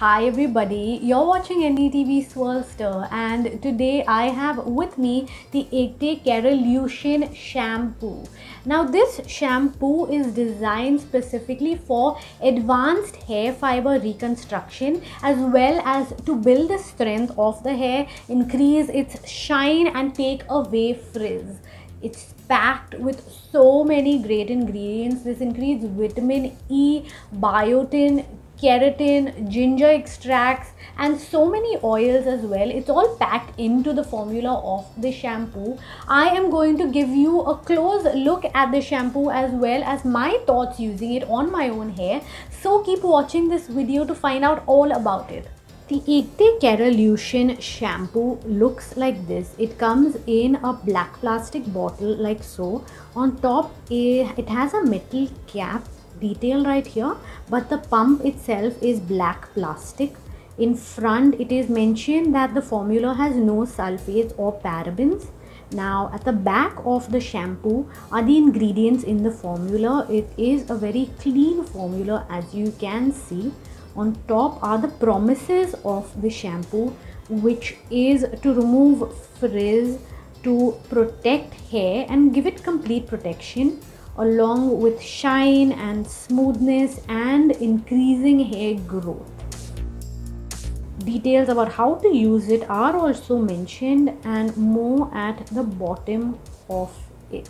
Hi everybody, you're watching NDTV Swirlster and today I have with me the Ekte Kerolution shampoo. Now this shampoo is designed specifically for advanced hair fiber reconstruction as well as to build the strength of the hair, increase its shine and take away frizz. It's packed with so many great ingredients. This includes vitamin E, biotin, keratin, ginger extracts and so many oils as well. It's all packed into the formula of the shampoo. I am going to give you a close look at the shampoo as well as my thoughts using it on my own hair. So keep watching this video to find out all about it. The Ekte Kerolution shampoo looks like this. It comes in a black plastic bottle like so. On top it has a metal cap detail right here, but the pump itself is black plastic. In front it is mentioned that the formula has no sulfates or parabens. Now at the back of the shampoo are the ingredients in the formula. It is a very clean formula, as you can see. On top are the promises of the shampoo, which is to remove frizz, to protect hair and give it complete protection, along with shine and smoothness and increasing hair growth. Details about how to use it are also mentioned and more at the bottom of it.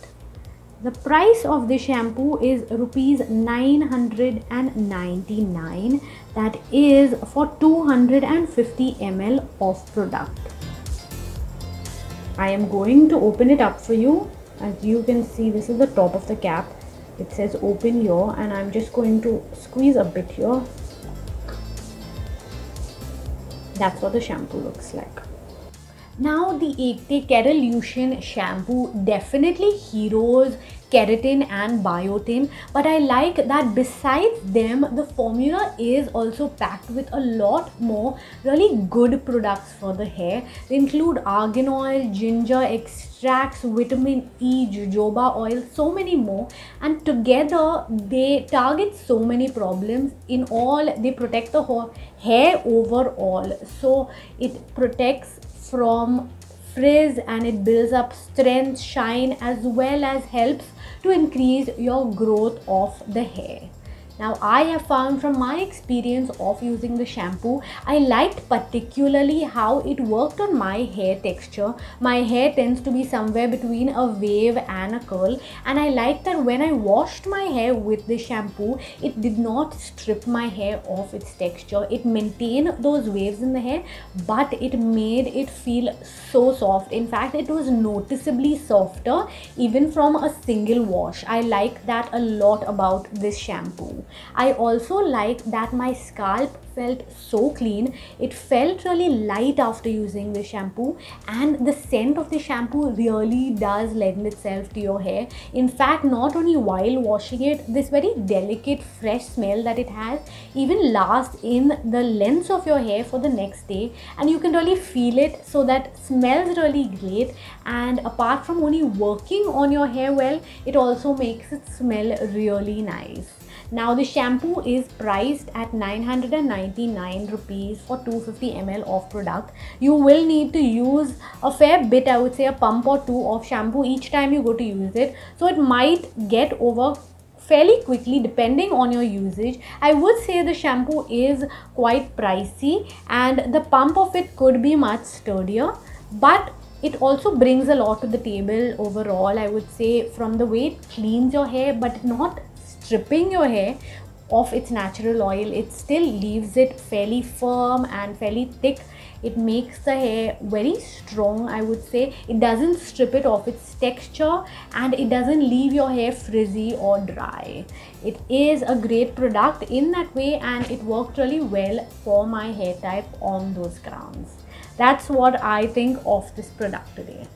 The price of the shampoo is rupees 999. That is for 250 ml of product. I am going to open it up for you. As you can see, this is the top of the cap. It says open here and I'm just going to squeeze a bit here. That's what the shampoo looks like. Now the Ekte Kerolution shampoo definitely heroes keratin and biotin, but I like that besides them the formula is also packed with a lot more really good products for the hair. They include argan oil, ginger extracts, vitamin E, jojoba oil, so many more, and together they target so many problems. In all, they protect the hair overall, so it protects from frizz and it builds up strength, shine, as well as helps to increase your growth of the hair. Now I have found from my experience of using the shampoo, I liked particularly how it worked on my hair texture. My hair tends to be somewhere between a wave and a curl, and I liked that when I washed my hair with the shampoo, it did not strip my hair of its texture. It maintained those waves in the hair, but it made it feel so soft. In fact, it was noticeably softer even from a single wash. I like that a lot about this shampoo. I also like that my scalp felt so clean. It felt really light after using the shampoo, and the scent of the shampoo really does lend itself to your hair. In fact, not only while washing it, this very delicate fresh smell that it has even lasts in the length of your hair for the next day, and you can really feel it. So that smells really great, and apart from only working on your hair well, it also makes it smell really nice. Now the shampoo is priced at 999 rupees for 250 ml of product. You will need to use a fair bit, I would say a pump or two of shampoo each time you go to use it. So it might get over fairly quickly depending on your usage. I would say the shampoo is quite pricey and the pump of it could be much sturdier, but it also brings a lot to the table overall, I would say, from the way it cleans your hair but not stripping your hair of its natural oil. It still leaves it fairly firm and fairly thick. It makes the hair very strong, I would say. It doesn't strip it of its texture and it doesn't leave your hair frizzy or dry. It is a great product in that way, and it worked really well for my hair type on those grounds. That's what I think of this product today.